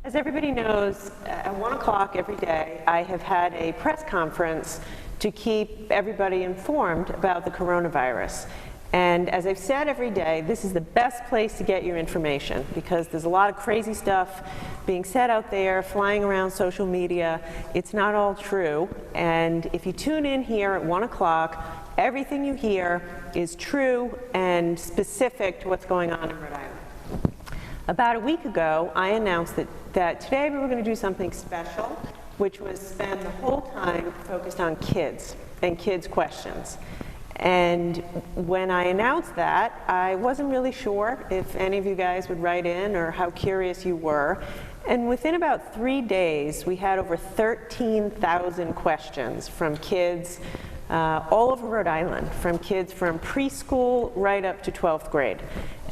As everybody knows, at 1 o'clock every day, I have had a press conference to keep everybody informed about the coronavirus. And as I've said every day, this is the best place to get your information because there's a lot of crazy stuff being said out there, flying around social media. It's not all true. And if you tune in here at 1 o'clock, everything you hear is true and specific to what's going on in Rhode Island. About a week ago, I announced that today we were going to do something special, which was spend the whole time focused on kids and kids' questions. And when I announced that, I wasn't really sure if any of you guys would write in or how curious you were. And within about 3 days, we had over 13,000 questions from kids all over Rhode Island, from kids from preschool right up to 12th grade.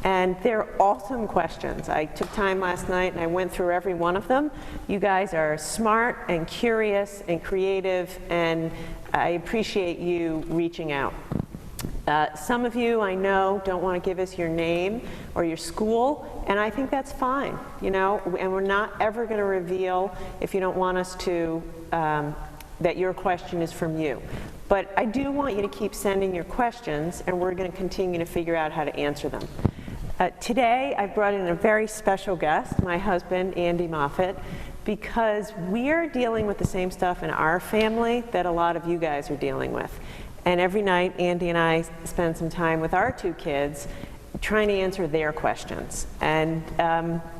And they're awesome questions. I took time last night and I went through every one of them. You guys are smart and curious and creative, and I appreciate you reaching out. Some of you I know don't want to give us your name or your school, and I think that's fine, you know, and we're not ever going to reveal if you don't want us to, that your question is from you. But I do want you to keep sending your questions, and we're going to continue to figure out how to answer them. Today, I brought in a very special guest, my husband, Andy Moffat, because we're dealing with the same stuff in our family that a lot of you guys are dealing with. And every night, Andy and I spend some time with our 2 kids trying to answer their questions. And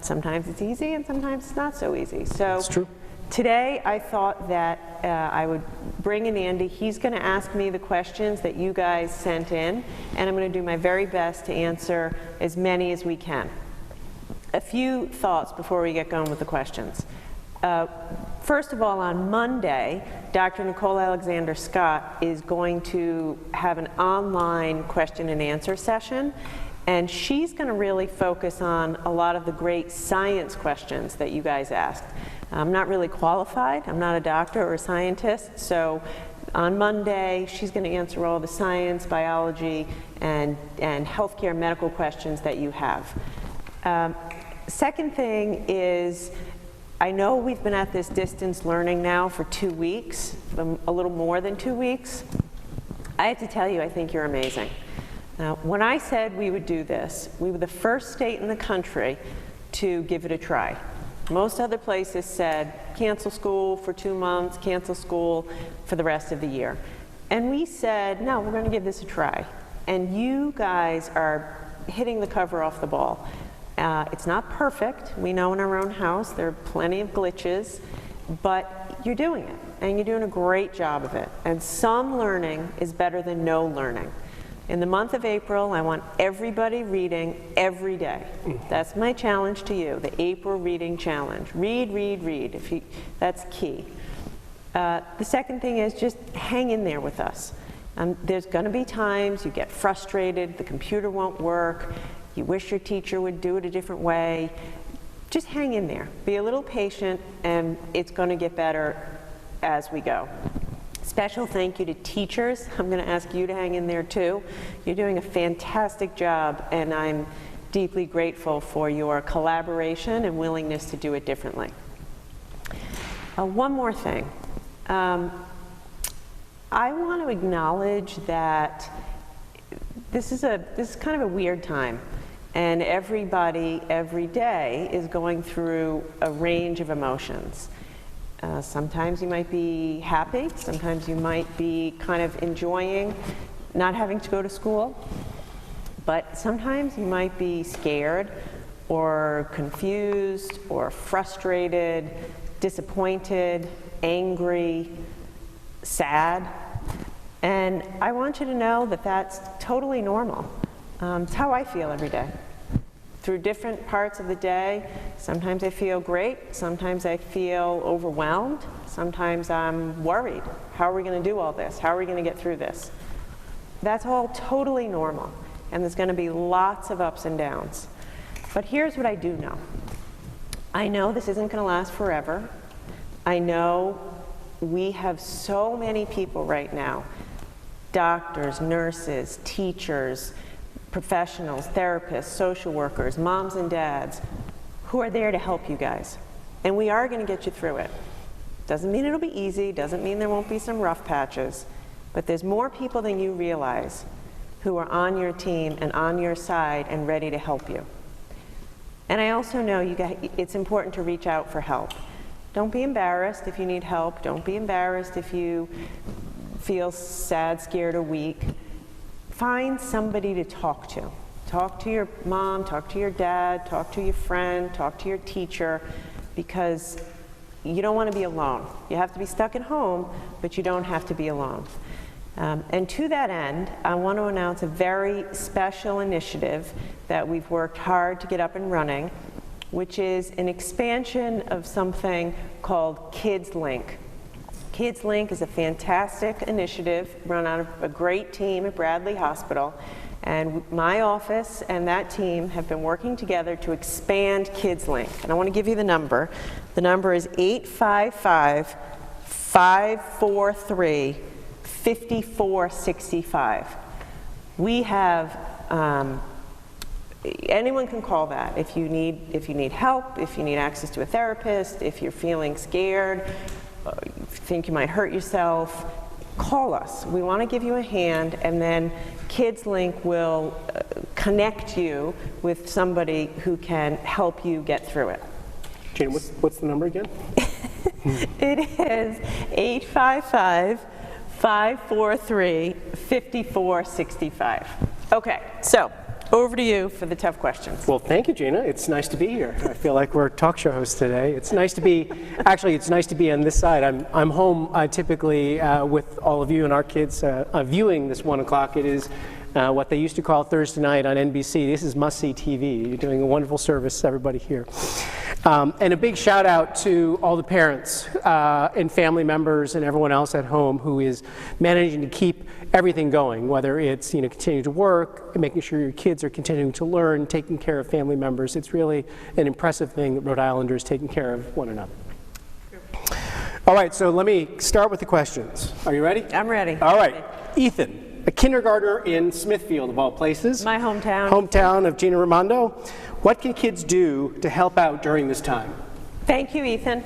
sometimes it's easy and sometimes it's not so easy. So that's true. Today, I thought that I would bring in Andy. He's going to ask me the questions that you guys sent in, and I'm going to do my very best to answer as many as we can. A few thoughts before we get going with the questions. First of all, on Monday, Dr. Nicole Alexander Scott is going to have an online question and answer session, and she's going to really focus on a lot of the great science questions that you guys asked. I'm not really qualified. I'm not a doctor or a scientist, so on Monday, she's going to answer all the science, biology, and healthcare medical questions that you have. Second thing is, I know we've been at this distance learning now for 2 weeks, a little more than 2 weeks. I have to tell you, I think you're amazing. Now, when I said we would do this, we were the first state in the country to give it a try. Most other places said, cancel school for 2 months, cancel school for the rest of the year. And we said, no, we're going to give this a try. And you guys are hitting the cover off the ball. It's not perfect. We know in our own house there are plenty of glitches, but you're doing it, and you're doing a great job of it. And some learning is better than no learning. In the month of April, I want everybody reading every day. That's my challenge to you, the April reading challenge. Read, read, read. That's key. The second thing is just hang in there with us. There's going to be times you get frustrated, the computer won't work, you wish your teacher would do it a different way. Just hang in there. Be a little patient, and it's going to get better as we go. Special thank you to teachers. I'm going to ask you to hang in there too. You're doing a fantastic job, and I'm deeply grateful for your collaboration and willingness to do it differently. One more thing. I want to acknowledge that this is kind of a weird time, and everybody every day is going through a range of emotions. Sometimes you might be happy, sometimes you might be kind of enjoying not having to go to school, but sometimes you might be scared or confused or frustrated, disappointed, angry, sad. And I want you to know that that's totally normal. It's how I feel every day. Through different parts of the day, sometimes I feel great, sometimes I feel overwhelmed, sometimes I'm worried. How are we going to do all this? How are we going to get through this? That's all totally normal, and there's going to be lots of ups and downs. But here's what I do know. I know this isn't going to last forever. I know we have so many people right now, doctors, nurses, teachers, professionals, therapists, social workers, moms and dads, who are there to help you guys. And we are going to get you through it. Doesn't mean it'll be easy, doesn't mean there won't be some rough patches, but there's more people than you realize who are on your team and on your side and ready to help you. And I also know it's important to reach out for help. Don't be embarrassed if you need help. Don't be embarrassed if you feel sad, scared, or weak. Find somebody to talk to. Talk to your mom, talk to your dad, talk to your friend, talk to your teacher, because you don't want to be alone. You have to be stuck at home, but you don't have to be alone. And to that end, I want to announce a very special initiative that we've worked hard to get up and running, which is an expansion of something called Kids Link. Kids Link is a fantastic initiative run out of a great team at Bradley Hospital, and my office and that team have been working together to expand Kids Link. And I want to give you the number. The number is 855-543-5465. We have, anyone can call that if you need help, if you need access to a therapist, if you're feeling scared, you think you might hurt yourself, call us. We want to give you a hand, and then Kids Link will connect you with somebody who can help you get through it. Gina, what's the number again? It is 855-543-5465. Okay, so over to you for the tough questions. Well, thank you, Gina. It's nice to be here. I feel like we're talk show hosts today. It's nice to be, actually, it's nice to be on this side. I'm home typically with all of you and our kids viewing this 1 o'clock. It is what they used to call Thursday night on NBC. This is must-see TV. You're doing a wonderful service, everybody here. And a big shout out to all the parents and family members and everyone else at home who is managing to keep everything going, whether it's continuing to work, making sure your kids are continuing to learn, taking care of family members. It's really an impressive thing that Rhode Islanders taking care of one another. All right, so let me start with the questions. Are you ready? I'm ready. All right, Ethan, a kindergartner in Smithfield of all places. My hometown. Hometown of Gina Raimondo. What can kids do to help out during this time? Thank you, Ethan.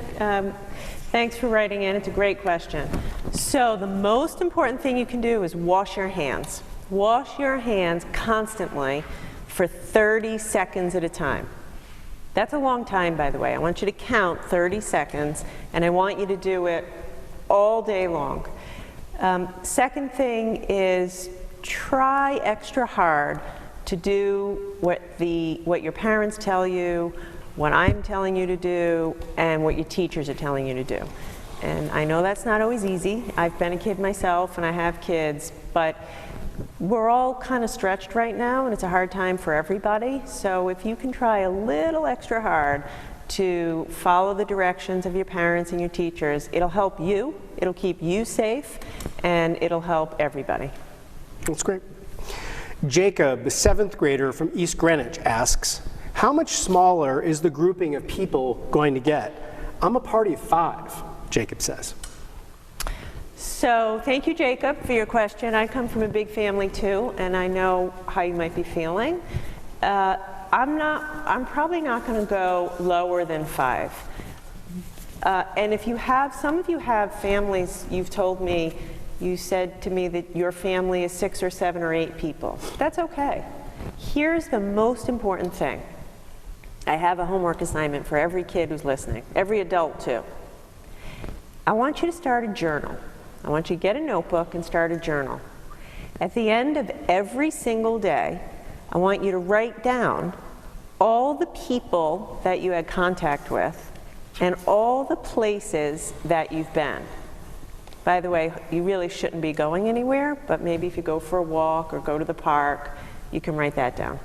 Thanks for writing in. It's a great question. So the most important thing you can do is wash your hands. Wash your hands constantly for 30 seconds at a time. That's a long time, by the way. I want you to count 30 seconds, and I want you to do it all day long. Second thing is try extra hard to do what your parents tell you, what I'm telling you to do, and what your teachers are telling you to do. And I know that's not always easy. I've been a kid myself, and I have kids, but we're all kind of stretched right now, and it's a hard time for everybody. So if you can try a little extra hard to follow the directions of your parents and your teachers, it'll help you, it'll keep you safe, and it'll help everybody. That's great. Jacob, the 7th grader from East Greenwich, asks, how much smaller is the grouping of people going to get? I'm a party of 5, Jacob says. So thank you, Jacob, for your question. I come from a big family too, and I know how you might be feeling. I'm probably not going to go lower than 5. And if you have, some of you have families, you've told me, you said to me that your family is 6 or 7 or 8 people. That's okay. Here's the most important thing. I have a homework assignment for every kid who's listening, every adult too. I want you to start a journal. I want you to get a notebook and start a journal. At the end of every single day, I want you to write down all the people that you had contact with and all the places that you've been. By the way, you really shouldn't be going anywhere, but maybe if you go for a walk or go to the park, you can write that down.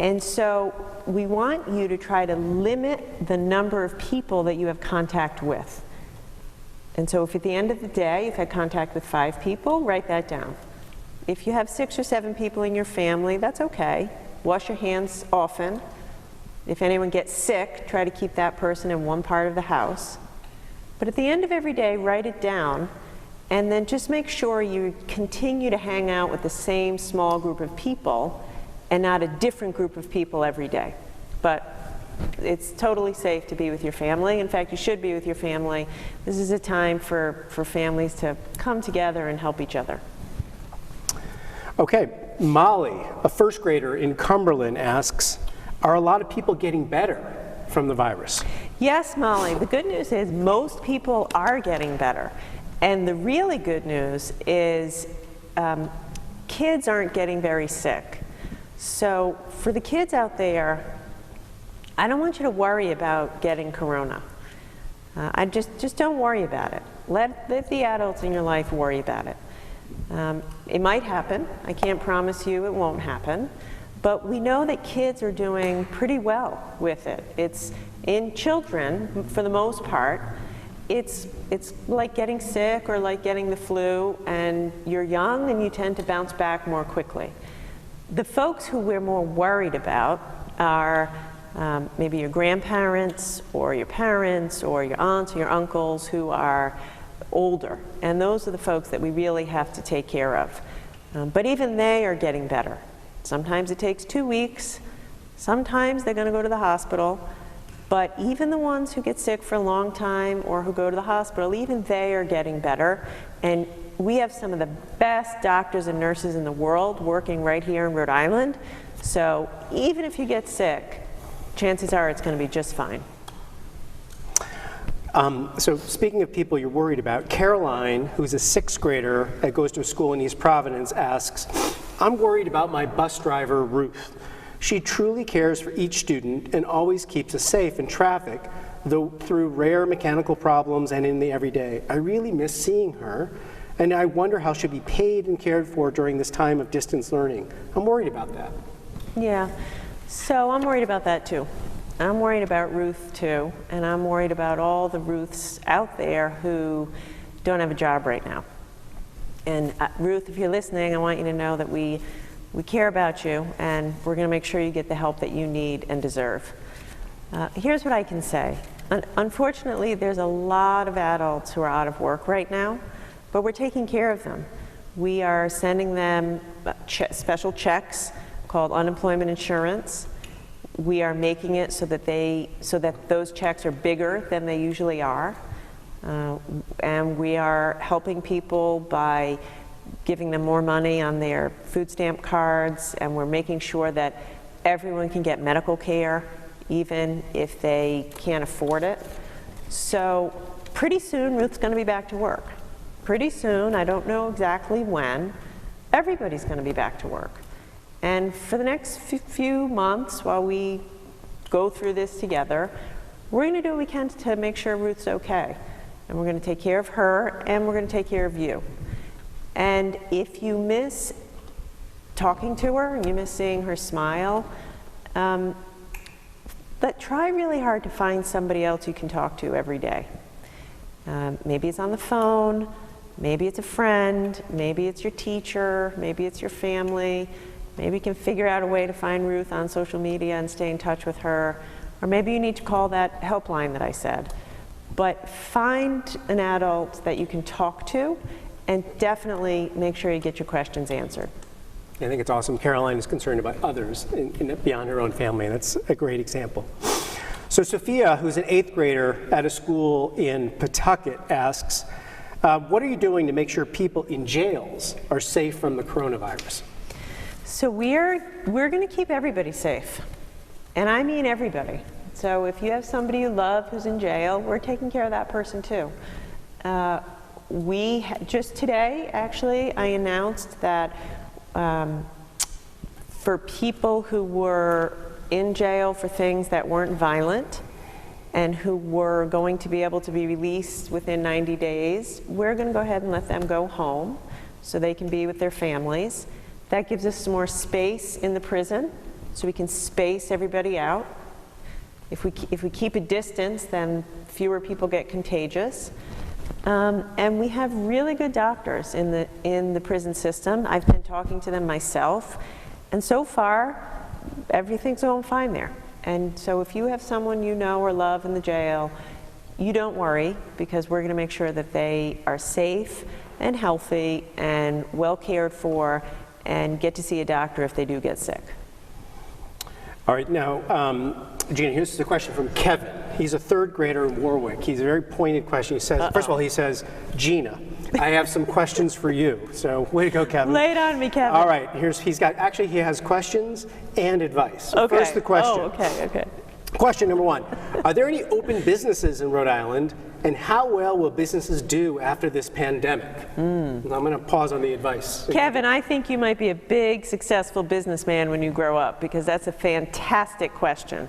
And so we want you to try to limit the number of people that you have contact with. And so if at the end of the day you've had contact with 5 people, write that down. If you have 6 or 7 people in your family, that's okay. Wash your hands often. If anyone gets sick, try to keep that person in one part of the house. But at the end of every day, write it down, and then just make sure you continue to hang out with the same small group of people and not a different group of people every day. But It's totally safe to be with your family. In fact, you should be with your family. This is a time for families to come together and help each other. Okay, Molly, a first grader in Cumberland, asks, are a lot of people getting better from the virus? Yes, Molly. The good news is most people are getting better. And the really good news is kids aren't getting very sick. So for the kids out there, I don't want you to worry about getting corona. I just don't worry about it. Let the adults in your life worry about it. It might happen. I can't promise you it won't happen. But we know that kids are doing pretty well with it. It's in children, for the most part, it's like getting sick or like getting the flu, and you're young and you tend to bounce back more quickly. The folks who we're more worried about are maybe your grandparents or your parents or your aunts or your uncles who are older, and those are the folks that we really have to take care of. But even they are getting better. Sometimes it takes 2 weeks, sometimes they're going to go to the hospital, but even the ones who get sick for a long time or who go to the hospital, even they are getting better. And we have some of the best doctors and nurses in the world working right here in Rhode Island. So even if you get sick, chances are it's going to be just fine. So speaking of people you're worried about, Caroline, who's a sixth grader that goes to a school in East Providence, asks, I'm worried about my bus driver, Ruth. She truly cares for each student and always keeps us safe in traffic, though through rare mechanical problems and in the everyday. I really miss seeing her, and I wonder how she'll be paid and cared for during this time of distance learning. I'm worried about that. Yeah, so I'm worried about that too. I'm worried about Ruth too, and I'm worried about all the Ruths out there who don't have a job right now. And Ruth, if you're listening, I want you to know that we care about you, and we're going to make sure you get the help that you need and deserve. Here's what I can say. Unfortunately, there's a lot of adults who are out of work right now, but we're taking care of them. We are sending them special checks called unemployment insurance. We are making it so that those checks are bigger than they usually are. And we are helping people by giving them more money on their food stamp cards, and we're making sure that everyone can get medical care, even if they can't afford it. So pretty soon, Ruth's going to be back to work. Pretty soon, I don't know exactly when, everybody's going to be back to work. And for the next few months, while we go through this together, we're going to do what we can to make sure Ruth's okay. And we're going to take care of her, and we're going to take care of you. And if you miss talking to her, and you miss seeing her smile, but try really hard to find somebody else you can talk to every day. Maybe it's on the phone, maybe it's a friend, maybe it's your teacher, maybe it's your family. Maybe you can figure out a way to find Ruth on social media and stay in touch with her. Or maybe you need to call that helpline that I said. But find an adult that you can talk to, and definitely make sure you get your questions answered. I think it's awesome. Caroline is concerned about others beyond her own family, and that's a great example. So Sofia, who's an 8th grader at a school in Pawtucket, asks, what are you doing to make sure people in jails are safe from the coronavirus? So we're going to keep everybody safe, and I mean everybody. So if you have somebody you love who's in jail, we're taking care of that person too. Just today, actually, I announced that for people who were in jail for things that weren't violent and who were going to be able to be released within 90 days, we're going to go ahead and let them go home so they can be with their families. That gives us some more space in the prison, so we can space everybody out. If we keep a distance, then fewer people get contagious. And we have really good doctors in the prison system. I've been talking to them myself, and so far, everything's going fine there. And so if you have someone you know or love in the jail, you don't worry, because we're going to make sure that they are safe and healthy and well cared for, and get to see a doctor if they do get sick. All right, now, Gina, here's a question from Kevin. He's a third grader in Warwick. He's a very pointed question. He says, first of all, he says, Gina, I have some questions for you. So way to go, Kevin. Lay it on me, Kevin. All right, actually he has questions and advice. So Okay. First the question. Oh, okay. Question number one, are there any open businesses in Rhode Island, and how well will businesses do after this pandemic? I'm going to pause on the advice. Kevin, I think you might be a big, successful businessman when you grow up, because that's a fantastic question.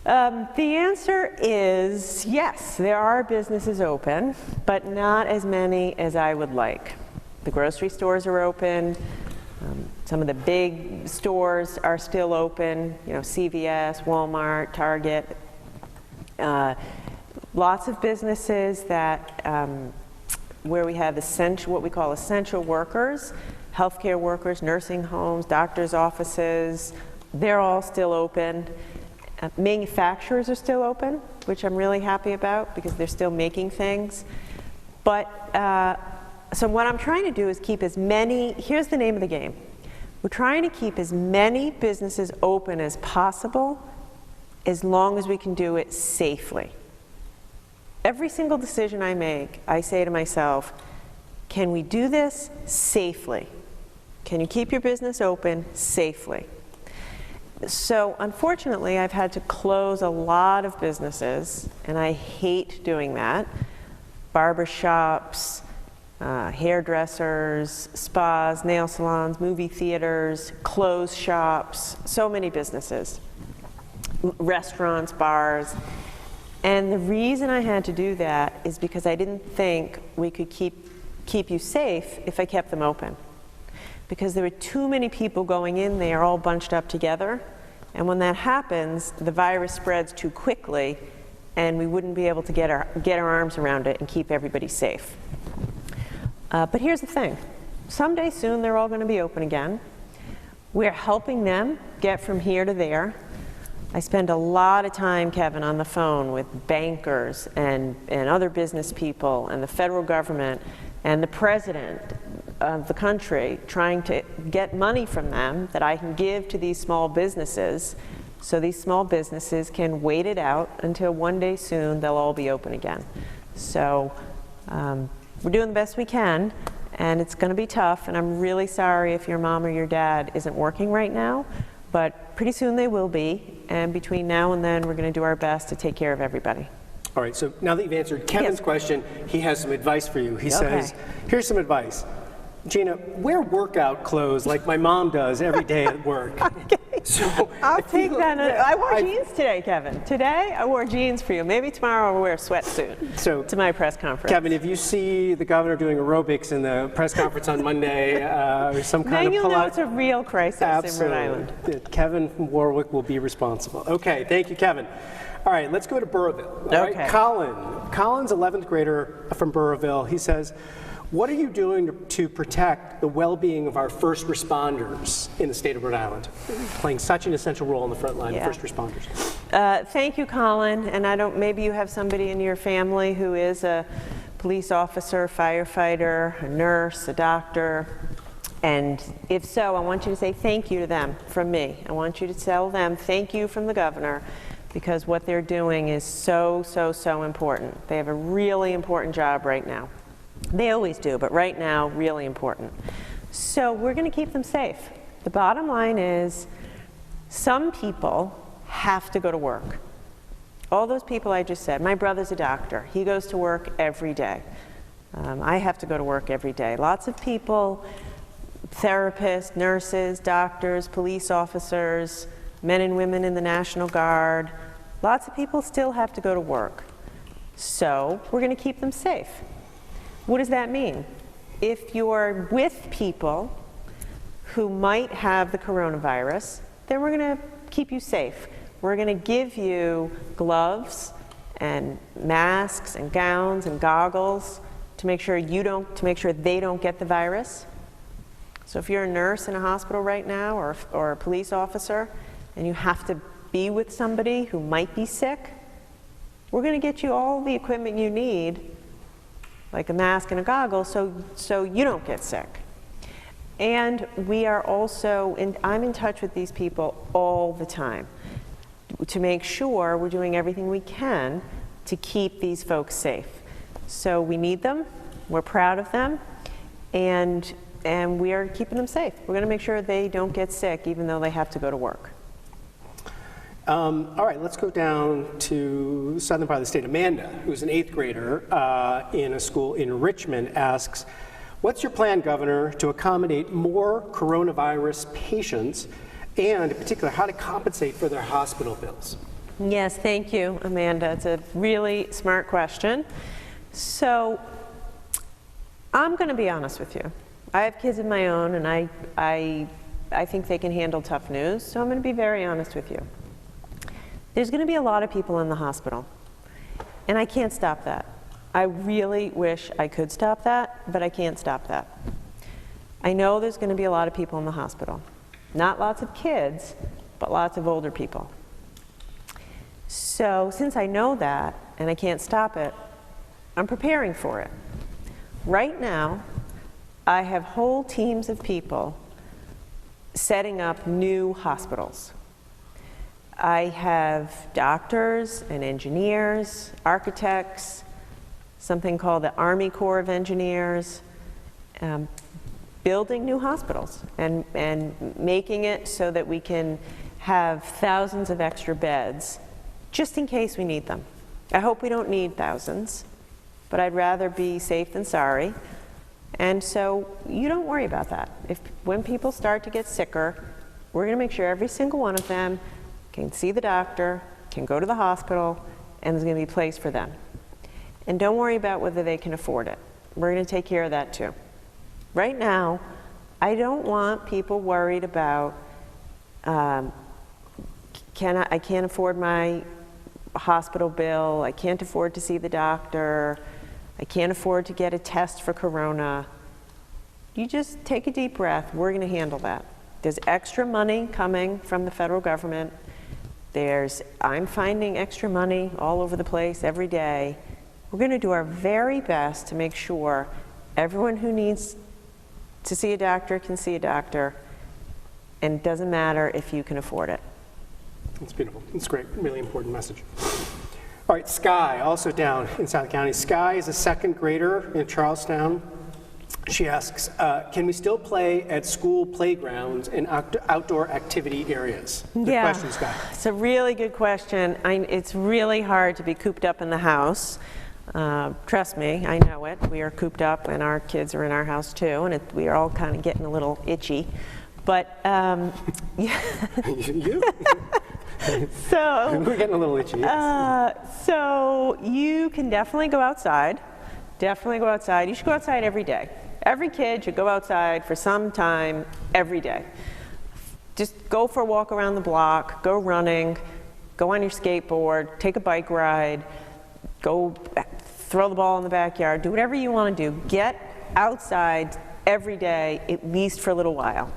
The answer is yes, there are businesses open, but not as many as I would like. The grocery stores are open. Some of the big stores are still open, CVS, Walmart, Target. Lots of businesses that where we have what we call essential workers, healthcare workers, nursing homes, doctors' offices, they're all still open. Manufacturers are still open, which I'm really happy about because they're still making things. But so what I'm trying to do is keep as many, here's the name of the game. We're trying to keep as many businesses open as possible as long as we can do it safely. Every single decision I make, I say to myself, can we do this safely? Can you keep your business open safely? So unfortunately, I've had to close a lot of businesses, and I hate doing that. Barber shops, hairdressers, spas, nail salons, movie theaters, clothes shops, so many businesses, restaurants, bars. And the reason I had to do that is because I didn't think we could keep you safe if I kept them open. Because there were too many people going in there all bunched up together. And when that happens, the virus spreads too quickly, and we wouldn't be able to get our arms around it and keep everybody safe. But here's the thing. Someday soon, they're all going to be open again. We're helping them get from here to there. I spend a lot of time, Kevin, on the phone with bankers and other business people and the federal government and the president of the country, trying to get money from them that I can give to these small businesses, so these small businesses can wait it out until one day soon they'll all be open again. So we're doing the best we can, and it's going to be tough, and I'm really sorry if your mom or your dad isn't working right now, but pretty soon they will be, and between now and then we're going to do our best to take care of everybody. All right, so now that you've answered Kevin's question, he has some advice for you. He says, here's some advice. Gina, wear workout clothes like my mom does every day at work. Okay. So I'll take that. I wore jeans today, Kevin. Today, I wore jeans for you. Maybe tomorrow I'll wear a sweatsuit to my press conference. Kevin, if you see the governor doing aerobics in the press conference on Monday, or some kind then of you'll know it's a real crisis in Rhode Island. Kevin from Warwick will be responsible. Okay, thank you, Kevin. All right, let's go to Burrillville. All right, Colin's 11th grader from Burrillville. He says, what are you doing to protect the well-being of our first responders in the state of Rhode Island, playing such an essential role on the front line of first responders? Thank you, Colin. And maybe you have somebody in your family who is a police officer, firefighter, a nurse, a doctor. And if so, I want you to say thank you to them from me. I want you to tell them thank you from the governor, because what they're doing is so, so, so important. They have a really important job right now. They always do, but right now, really important. So we're going to keep them safe. The bottom line is, some people have to go to work. All those people I just said. My brother's a doctor. He goes to work every day. I have to go to work every day. Lots of people, therapists, nurses, doctors, police officers, men and women in the National Guard, lots of people still have to go to work. So we're going to keep them safe. What does that mean? If you're with people who might have the coronavirus, then we're going to keep you safe. We're going to give you gloves and masks and gowns and goggles to make sure they don't get the virus. So if you're a nurse in a hospital right now, or a police officer, and you have to be with somebody who might be sick, we're going to get you all the equipment you need, like a mask and a goggle, so you don't get sick. And we are also, I'm in touch with these people all the time. to make sure we're doing everything we can to keep these folks safe. So we need them, we're proud of them, and we are keeping them safe. We're going to make sure they don't get sick even though they have to go to work. All right, let's go down to the southern part of the state. Amanda, who's an 8th grader in a school in Richmond, asks, what's your plan, Governor, to accommodate more coronavirus patients, and in particular, how to compensate for their hospital bills? Yes, thank you, Amanda. It's a really smart question. So I'm going to be honest with you. I have kids of my own, and I think they can handle tough news, so I'm going to be very honest with you. There's going to be a lot of people in the hospital, and I can't stop that. I really wish I could stop that, but I can't stop that. I know there's going to be a lot of people in the hospital. Not lots of kids, but lots of older people. So since I know that, and I can't stop it, I'm preparing for it. Right now, I have whole teams of people setting up new hospitals. I have doctors and engineers, architects, something called the Army Corps of Engineers, building new hospitals and making it so that we can have thousands of extra beds just in case we need them. I hope we don't need thousands, but I'd rather be safe than sorry. And so you don't worry about that. When people start to get sicker, we're going to make sure every single one of them can see the doctor, can go to the hospital, and there's going to be a place for them. And don't worry about whether they can afford it. We're going to take care of that too. Right now, I don't want people worried about, I can't afford my hospital bill, I can't afford to see the doctor, I can't afford to get a test for corona. You just take a deep breath, we're going to handle that. There's extra money coming from the federal government. I'm finding extra money all over the place every day. We're going to do our very best to make sure everyone who needs to see a doctor can see a doctor, and it doesn't matter if you can afford it. That's beautiful. It's great. Really important message. All right, Sky, also down in South County. Sky is a 2nd grader in Charlestown. She asks, can we still play at school playgrounds and outdoor activity areas? Good question, Sky. It's a really good question. It's really hard to be cooped up in the house. Trust me, I know it. We are cooped up, and our kids are in our house too, and we are all kind of getting a little itchy. But You? So we're getting a little itchy. Yes. So you can definitely go outside. Definitely go outside. You should go outside every day. Every kid should go outside for some time every day. Just go for a walk around the block, go running, go on your skateboard, take a bike ride, go throw the ball in the backyard, do whatever you want to do. Get outside every day, at least for a little while.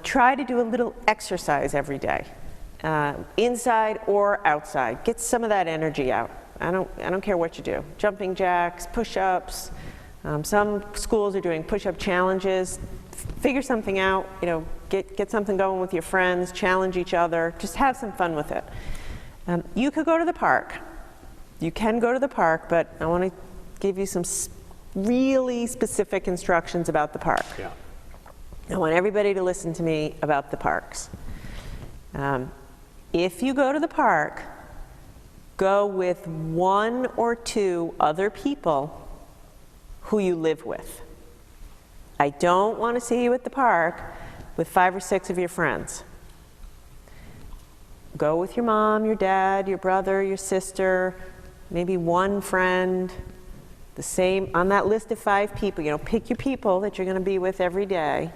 Try to do a little exercise every day, inside or outside. Get some of that energy out. I don't care what you do. Jumping jacks, push-ups. Some schools are doing push-up challenges. Figure something out. Get something going with your friends. Challenge each other. Just have some fun with it. You could go to the park. You can go to the park, but I want to give you some really specific instructions about the park. Yeah. I want everybody to listen to me about the parks. If you go to the park, go with 1 or 2 other people who you live with. I don't want to see you at the park with 5 or 6 of your friends. Go with your mom, your dad, your brother, your sister, maybe 1 friend, the same, on that list of 5 people, pick your people that you're going to be with every day,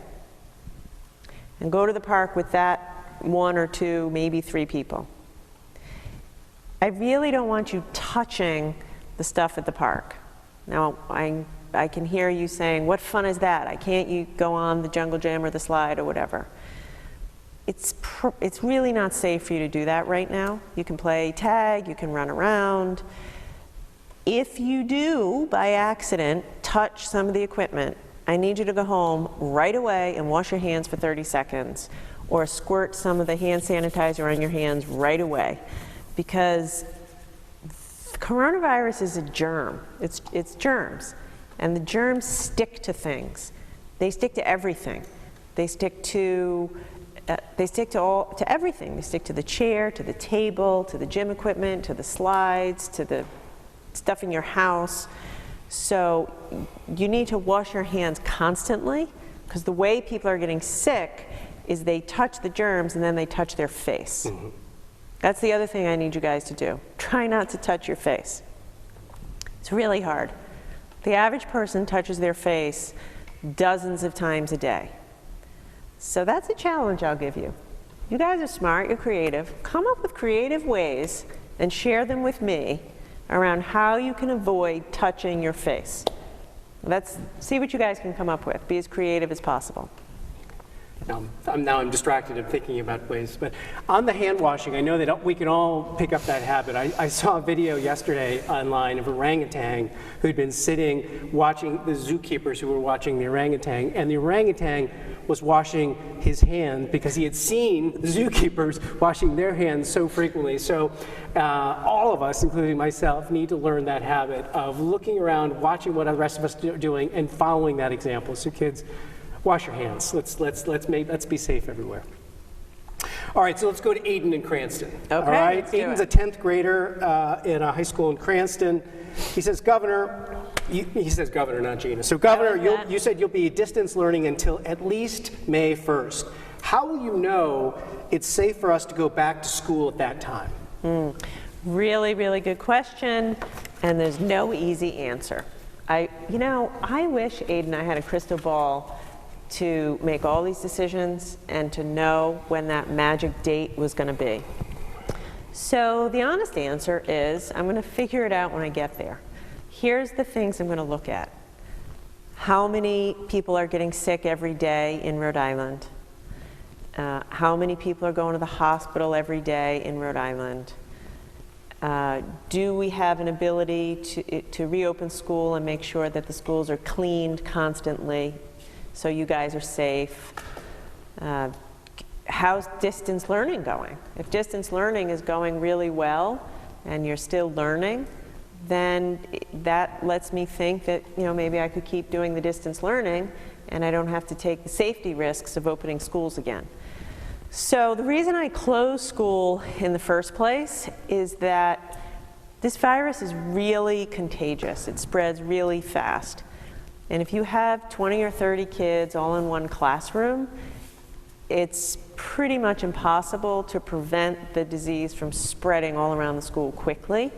and go to the park with that 1 or 2, maybe 3 people. I really don't want you touching the stuff at the park. Now, I can hear you saying, what fun is that? Can't you go on the jungle gym or the slide or whatever? It's really not safe for you to do that right now. You can play tag, you can run around. If you do, by accident, touch some of the equipment, I need you to go home right away and wash your hands for 30 seconds. or squirt some of the hand sanitizer on your hands right away, because coronavirus is a germ. It's germs, and the germs stick to things. They stick to everything. They stick to everything. They stick to the chair, to the table, to the gym equipment, to the slides, to the stuff in your house. So you need to wash your hands constantly, because the way people are getting sick is they touch the germs and then they touch their face. Mm-hmm. That's the other thing I need you guys to do. Try not to touch your face. It's really hard. The average person touches their face dozens of times a day. So that's a challenge I'll give you. You guys are smart, you're creative. Come up with creative ways and share them with me around how you can avoid touching your face. Let's see what you guys can come up with. Be as creative as possible. Now I'm distracted and thinking about ways. But on the hand washing, I know that we can all pick up that habit. I saw a video yesterday online of an orangutan who'd been sitting watching the zookeepers who were watching the orangutan, and the orangutan was washing his hand because he had seen the zookeepers washing their hands so frequently. So all of us, including myself, need to learn that habit of looking around, watching what the rest of us are doing, and following that example. So kids, wash your hands. Let's be safe everywhere. All right, so let's go to Aiden in Cranston. Okay, all right, Aiden's a 10th grader in a high school in Cranston. He says, Governor, he says Governor, not Gina. So Governor, you said you'll be distance learning until at least May 1st. How will you know it's safe for us to go back to school at that time? Really, really good question, and there's no easy answer. I wish Aiden and I had a crystal ball to make all these decisions and to know when that magic date was going to be. So the honest answer is I'm going to figure it out when I get there. Here's the things I'm going to look at. How many people are getting sick every day in Rhode Island? How many people are going to the hospital every day in Rhode Island? Do we have an ability to reopen school and make sure that the schools are cleaned constantly so you guys are safe? How's distance learning going? If distance learning is going really well and you're still learning, then that lets me think that maybe I could keep doing the distance learning and I don't have to take the safety risks of opening schools again. So the reason I closed school in the first place is that this virus is really contagious. It spreads really fast. And if you have 20 or 30 kids all in one classroom, it's pretty much impossible to prevent the disease from spreading all around the school quickly.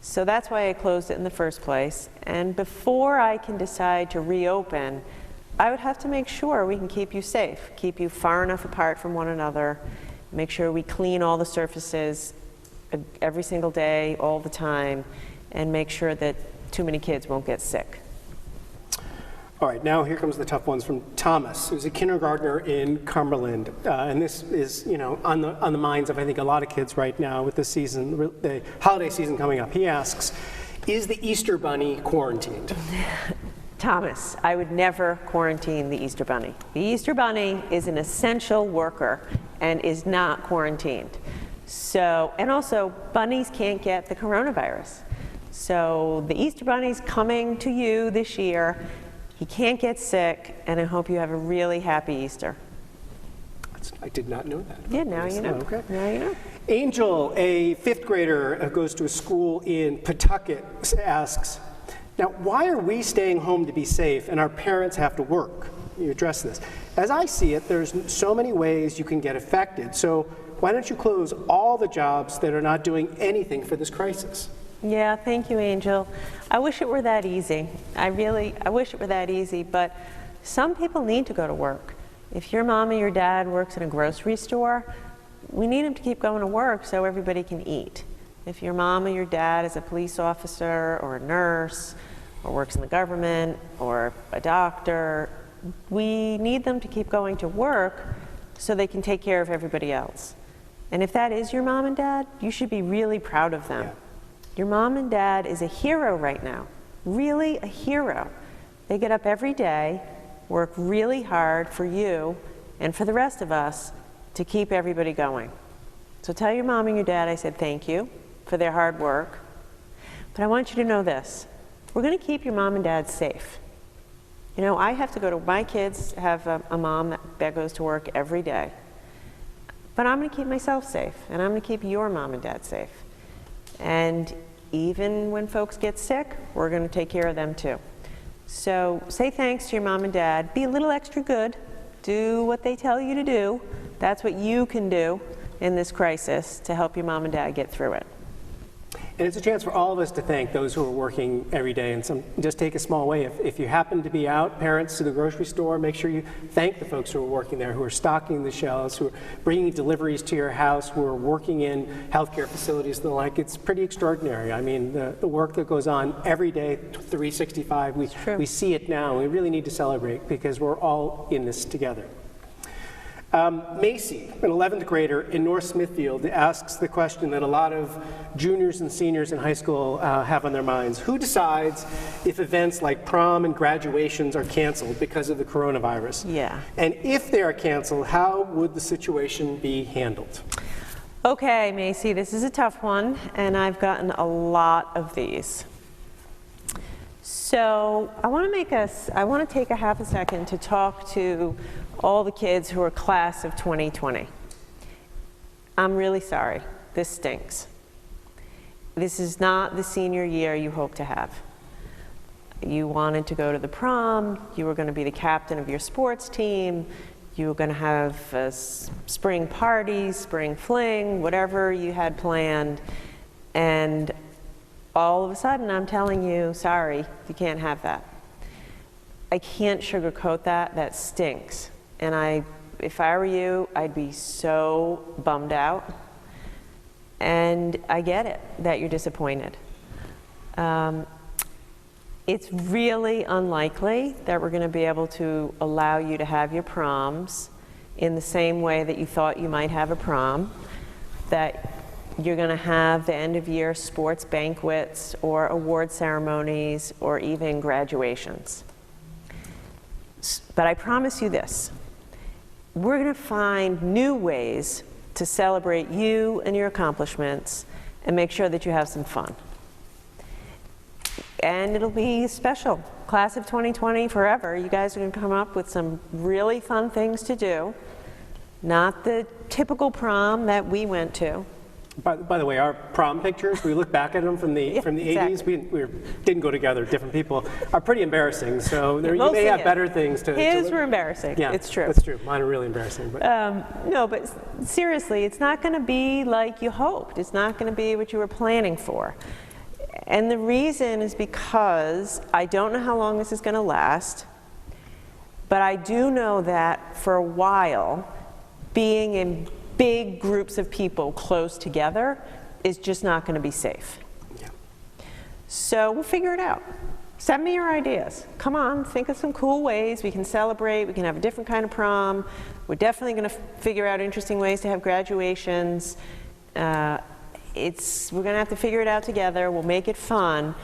So that's why I closed it in the first place. And before I can decide to reopen, I would have to make sure we can keep you safe, keep you far enough apart from one another, make sure we clean all the surfaces every single day, all the time, and make sure that too many kids won't get sick. All right, now here comes the tough ones from Thomas, who's a kindergartner in Cumberland. And this is, on the minds of, I think, a lot of kids right now with the holiday season coming up. He asks, is the Easter Bunny quarantined? Thomas, I would never quarantine the Easter Bunny. The Easter Bunny is an essential worker and is not quarantined. So, and also, bunnies can't get the coronavirus. So the Easter Bunny's coming to you this year. He can't get sick, and I hope you have a really happy Easter. I did not know that. Yeah, now you know. Okay. Now you know. Angel, a 5th grader who goes to a school in Pawtucket, asks, now, why are we staying home to be safe and our parents have to work? You address this. As I see it, there's so many ways you can get affected. So why don't you close all the jobs that are not doing anything for this crisis? Yeah, thank you, Angel. I wish it were that easy. I wish it were that easy, but some people need to go to work. If your mom or your dad works in a grocery store, we need them to keep going to work so everybody can eat. If your mom or your dad is a police officer or a nurse or works in the government or a doctor, we need them to keep going to work so they can take care of everybody else. And if that is your mom and dad, you should be really proud of them. Yeah. Your mom and dad is a hero right now, really a hero. They get up every day, work really hard for you and for the rest of us to keep everybody going. So tell your mom and your dad I said thank you for their hard work. But I want you to know this. We're going to keep your mom and dad safe. You know, I have to go to, my kids have a mom that goes to work every day. But I'm going to keep myself safe, and I'm going to keep your mom and dad safe. And even when folks get sick, we're going to take care of them too. So say thanks to your mom and dad. Be a little extra good. Do what they tell you to do. That's what you can do in this crisis to help your mom and dad get through it. And it's a chance for all of us to thank those who are working every day, and just take a small way. If you happen to be out, parents, to the grocery store, make sure you thank the folks who are working there, who are stocking the shelves, who are bringing deliveries to your house, who are working in healthcare facilities and the like. It's pretty extraordinary. I mean, the work that goes on every day, 365, we see it now, and we really need to celebrate because we're all in this together. Macy, an 11th grader in North Smithfield, asks the question that a lot of juniors and seniors in high school have on their minds. Who decides if events like prom and graduations are canceled because of the coronavirus? Yeah. And if they are canceled, how would the situation be handled? Okay, Macy, this is a tough one, and I've gotten a lot of these. So I want to take a half a second to talk to all the kids who are class of 2020. I'm really sorry. This stinks. This is not the senior year you hope to have. You wanted to go to the prom. You were going to be the captain of your sports team. You were going to have a spring party, spring fling, whatever you had planned. And all of a sudden, I'm telling you, sorry, you can't have that. I can't sugarcoat that. That stinks. And if I were you, I'd be so bummed out. And I get it that you're disappointed. It's really unlikely that we're going to be able to allow you to have your proms in the same way that you thought you might have a prom, that you're going to have the end of year sports banquets or award ceremonies or even graduations. But I promise you this. We're going to find new ways to celebrate you and your accomplishments and make sure that you have some fun. And it'll be special. Class of 2020 forever. You guys are going to come up with some really fun things to do. Not the typical prom that we went to. By the way, our prom pictures, we look back at them from the 80s, we didn't go together, different people, are pretty embarrassing. So you may have better things to His were embarrassing. Yeah, it's true. That's true. Mine are really embarrassing. But. No, but seriously, it's not going to be like you hoped. It's not going to be what you were planning for. And the reason is because I don't know how long this is going to last, but I do know that for a while, being in big groups of people close together is just not going to be safe. Yeah. So we'll figure it out. Send me your ideas. Come on, think of some cool ways we can celebrate. We can have a different kind of prom. We're definitely going to figure out interesting ways to have graduations. We're going to have to figure it out together. We'll make it fun,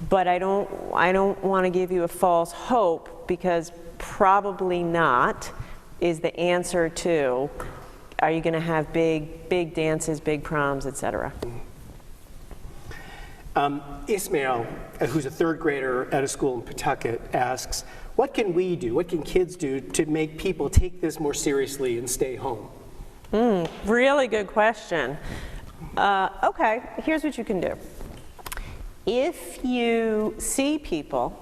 but I don't want to give you a false hope, because probably not is the answer to, are you going to have big dances, big proms, etc.? Ismail, who's a third grader at a school in Pawtucket, asks, what can we do, what can kids do to make people take this more seriously and stay home? Really good question. Okay, here's what you can do. If you see people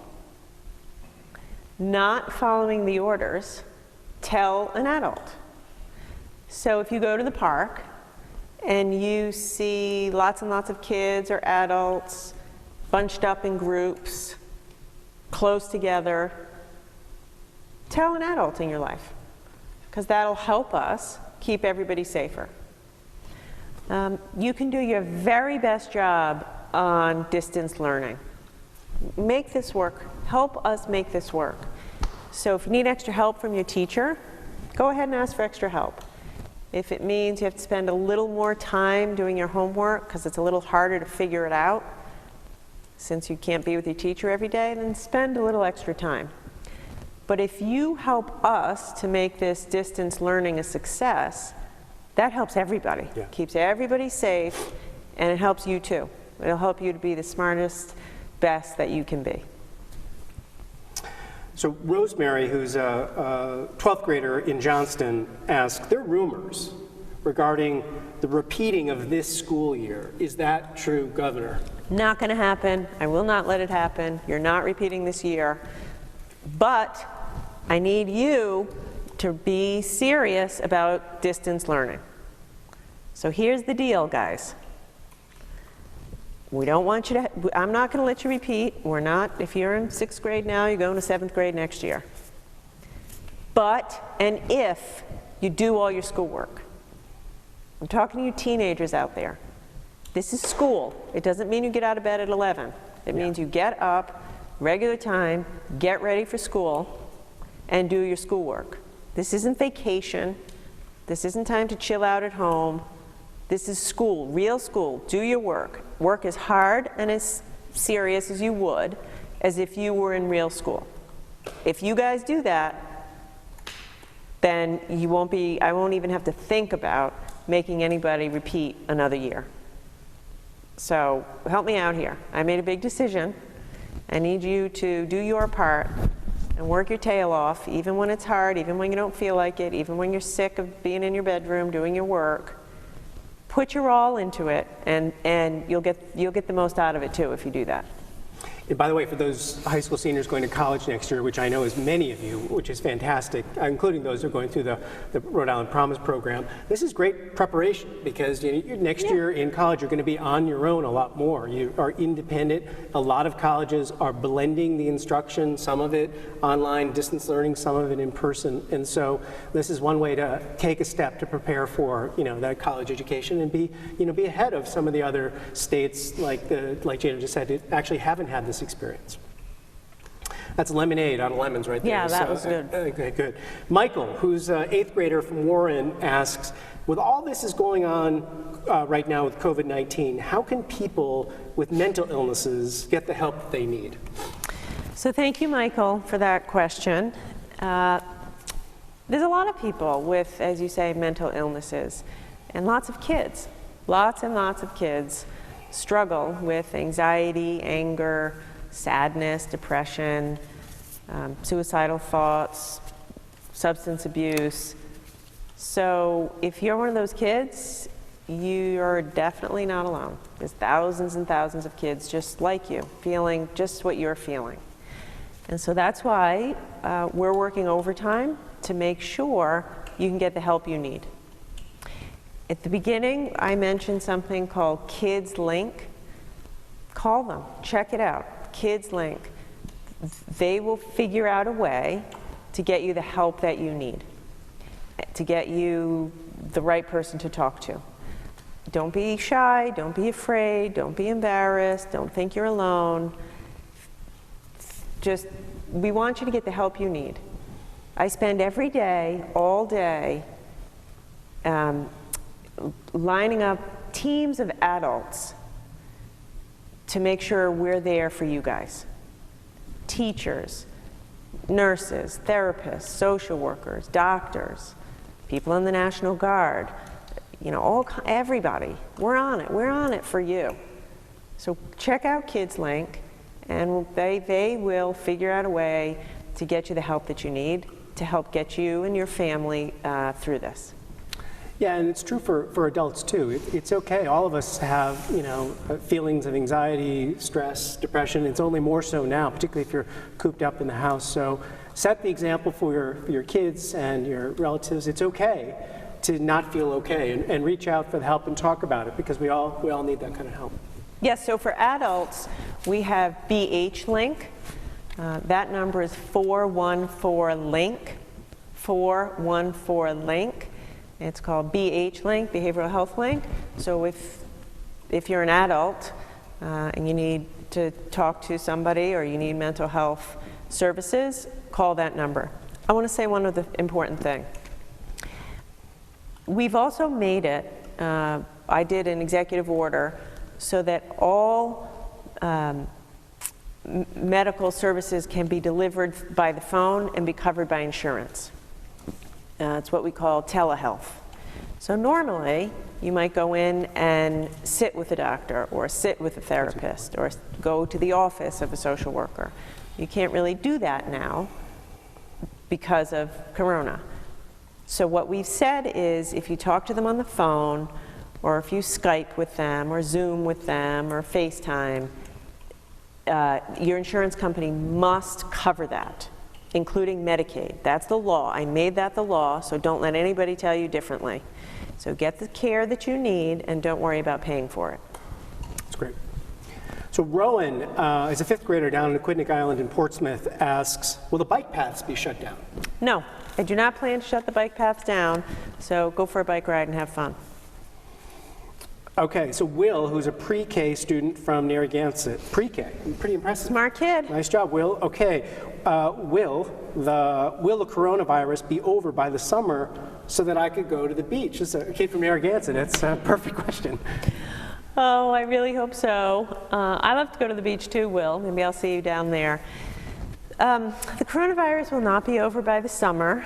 not following the orders, tell an adult. So if you go to the park and you see lots and lots of kids or adults bunched up in groups, close together, tell an adult in your life, because that'll help us keep everybody safer. You can do your very best job on distance learning. Make this work. Help us make this work. So if you need extra help from your teacher, go ahead and ask for extra help. If it means you have to spend a little more time doing your homework because it's a little harder to figure it out since you can't be with your teacher every day, then spend a little extra time. But if you help us to make this distance learning a success, that helps everybody. Yeah. Keeps everybody safe, and it helps you too. It'll help you to be the smartest, best that you can be. So Rosemary, who's a 12th grader in Johnston, asked, there are rumors regarding the repeating of this school year. Is that true, Governor? Not going to happen. I will not let it happen. You're not repeating this year. But I need you to be serious about distance learning. So here's the deal, guys. We don't want you to, I'm not going to let you repeat. We're not, if you're in 6th grade now, you're going to 7th grade next year. But, and if you do all your schoolwork. I'm talking to you teenagers out there. This is school. It doesn't mean you get out of bed at 11. It means you get up, regular time, get ready for school, and do your schoolwork. This isn't vacation. This isn't time to chill out at home. This is school, real school. Do your work. Work as hard and as serious as you would as if you were in real school. If you guys do that, then you won't be, I won't even have to think about making anybody repeat another year. So help me out here. I made a big decision. I need you to do your part and work your tail off, even when it's hard, even when you don't feel like it, even when you're sick of being in your bedroom doing your work. Put your all into it, and you'll get the most out of it too if you do that. And by the way, for those high school seniors going to college next year, which I know is many of you, which is fantastic, including those who are going through the Rhode Island Promise program, this is great preparation because next year in college you're going to be on your own a lot more. You are independent. A lot of colleges are blending the instruction, some of it online, distance learning, some of it in person. And so this is one way to take a step to prepare for that college education and be ahead of some of the other states like Gina just said, that actually haven't had this experience. That's lemonade out of lemons right there. Yeah, that was good. Okay, good. Michael, who's an 8th grader from Warren, asks, with all this is going on right now with COVID-19, how can people with mental illnesses get the help that they need? So thank you, Michael, for that question. There's a lot of people with, as you say, mental illnesses, and lots of kids, lots and lots of kids struggle with anxiety, anger, sadness, depression, suicidal thoughts, substance abuse. So if you're one of those kids, you're definitely not alone. There's thousands and thousands of kids just like you, feeling just what you're feeling. And so that's why we're working overtime to make sure you can get the help you need. At the beginning, I mentioned something called Kids Link. Call them, check it out, Kids Link. They will figure out a way to get you the help that you need, to get you the right person to talk to. Don't be shy, don't be afraid, don't be embarrassed, don't think you're alone. Just, we want you to get the help you need. I spend every day, all day, lining up teams of adults to make sure we're there for you guys. Teachers, nurses, therapists, social workers, doctors, people in the National Guard, everybody. We're on it for you. So check out Kids Link, and they will figure out a way to get you the help that you need to help get you and your family through this. Yeah, and it's true for adults too. It's okay. All of us have, feelings of anxiety, stress, depression. It's only more so now, particularly if you're cooped up in the house. So set the example for your kids and your relatives. It's okay to not feel okay, and reach out for the help and talk about it, because we all need that kind of help. Yes, so for adults, we have BH Link. That number is 414-LINK, 414-LINK. It's called BH Link, Behavioral Health Link. So if you're an adult and you need to talk to somebody or you need mental health services, call that number. I want to say one other important thing. We've also made it, I did an executive order so that all medical services can be delivered by the phone and be covered by insurance. It's what we call telehealth. So normally, you might go in and sit with a doctor or sit with a therapist or go to the office of a social worker. You can't really do that now because of Corona. So what we've said is if you talk to them on the phone or if you Skype with them or Zoom with them or FaceTime, your insurance company must cover that, including Medicaid. That's the law. I made that the law, so don't let anybody tell you differently. So get the care that you need and don't worry about paying for it. That's great. So Rowan is a 5th grader down in Aquidneck Island in Portsmouth, asks, will the bike paths be shut down? No, I do not plan to shut the bike paths down, so go for a bike ride and have fun. Okay, so Will, who's a pre-K student from Narragansett, pre-K, pretty impressive. Smart kid. Nice job, Will. Okay, will the coronavirus be over by the summer so that I could go to the beach? This is a kid from Narragansett. It's a perfect question. Oh, I really hope so. I love to go to the beach too, Will. Maybe I'll see you down there. The coronavirus will not be over by the summer,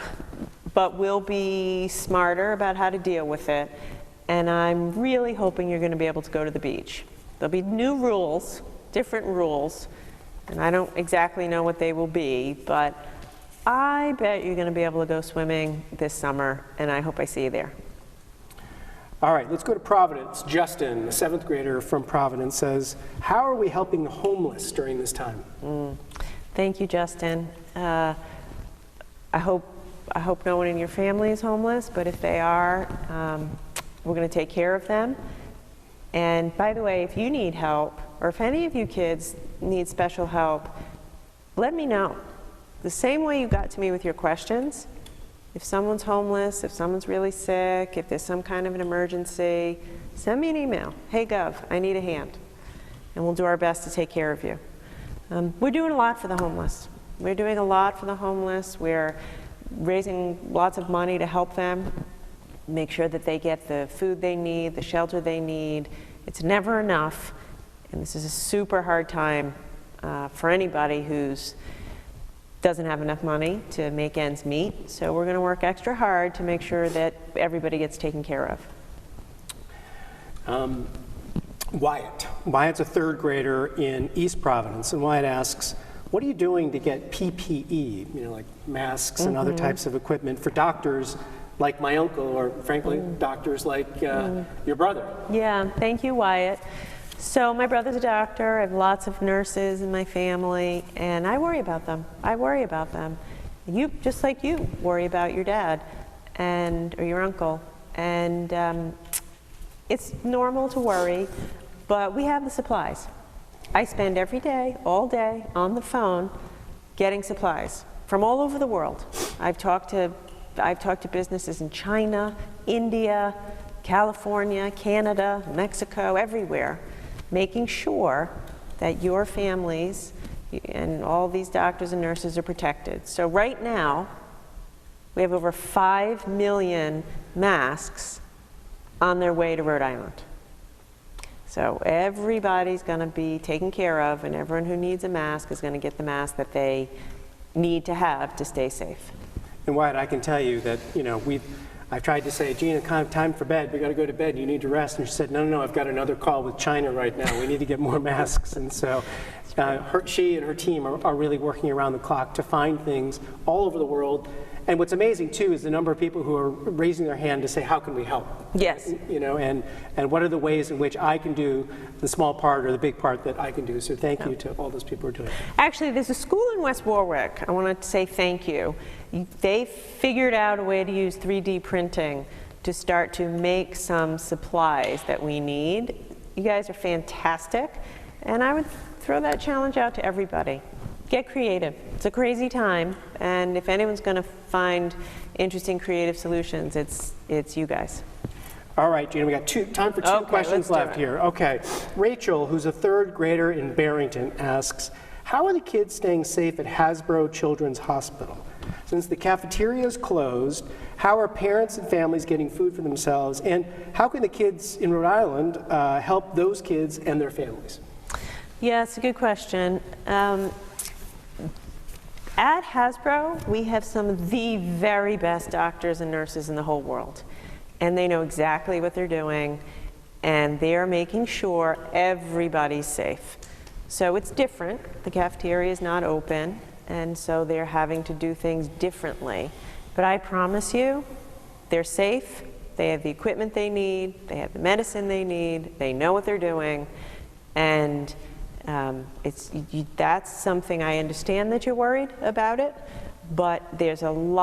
but we'll be smarter about how to deal with it. And I'm really hoping you're going to be able to go to the beach. There'll be new rules, different rules, and I don't exactly know what they will be, but I bet you're going to be able to go swimming this summer, and I hope I see you there. All right, let's go to Providence. Justin, a 7th grader from Providence, says, how are we helping the homeless during this time? Thank you, Justin. I hope no one in your family is homeless, but if they are, we're going to take care of them. And by the way, if you need help, or if any of you kids need special help, let me know. The same way you got to me with your questions, if someone's homeless, if someone's really sick, if there's some kind of an emergency, send me an email. Hey, Gov, I need a hand. And we'll do our best to take care of you. We're doing a lot for the homeless. We're doing a lot for the homeless. We're raising lots of money to help them, make sure that they get the food they need, the shelter they need. It's never enough, and this is a super hard time for anybody who's doesn't have enough money to make ends meet. So we're going to work extra hard to make sure that everybody gets taken care of. Wyatt's a 3rd grader in East Providence, and Wyatt asks, what are you doing to get PPE, like masks and other types of equipment for doctors like my uncle, or frankly, doctors like your brother? Yeah, thank you, Wyatt. So my brother's a doctor. I have lots of nurses in my family, and I worry about them. You, just like you, worry about your dad or your uncle. And it's normal to worry, but we have the supplies. I spend every day, all day, on the phone getting supplies from all over the world. I've talked to businesses in China, India, California, Canada, Mexico, everywhere, making sure that your families and all these doctors and nurses are protected. So right now, we have over 5 million masks on their way to Rhode Island. So everybody's going to be taken care of, and everyone who needs a mask is going to get the mask that they need to have to stay safe. And Wyatt, I can tell you that, I've tried to say, Gina, time for bed. We got to go to bed. You need to rest. And she said, no, I've got another call with China right now. We need to get more masks. And so she and her team are really working around the clock to find things all over the world. And what's amazing, too, is the number of people who are raising their hand to say, how can we help? Yes. And what are the ways in which I can do the small part or the big part that I can do. So thank you to all those people who are doing it. Actually, there's a school in West Warwick. I want to say thank you. They figured out a way to use 3D printing to start to make some supplies that we need. You guys are fantastic. And I would throw that challenge out to everybody. Get creative. It's a crazy time, and if anyone's going to find interesting creative solutions, it's you guys. All right, Gina, we got time for two questions left here. Okay, Rachel, who's a 3rd grader in Barrington, asks, how are the kids staying safe at Hasbro Children's Hospital? Since the cafeteria is closed, how are parents and families getting food for themselves, and how can the kids in Rhode Island help those kids and their families? Yeah, it's a good question. At Hasbro, we have some of the very best doctors and nurses in the whole world. And they know exactly what they're doing, and they're making sure everybody's safe. So it's different. The cafeteria is not open, and so they're having to do things differently. But I promise you, they're safe, they have the equipment they need, they have the medicine they need, they know what they're doing, and that's something I understand that you're worried about it, but there's a lot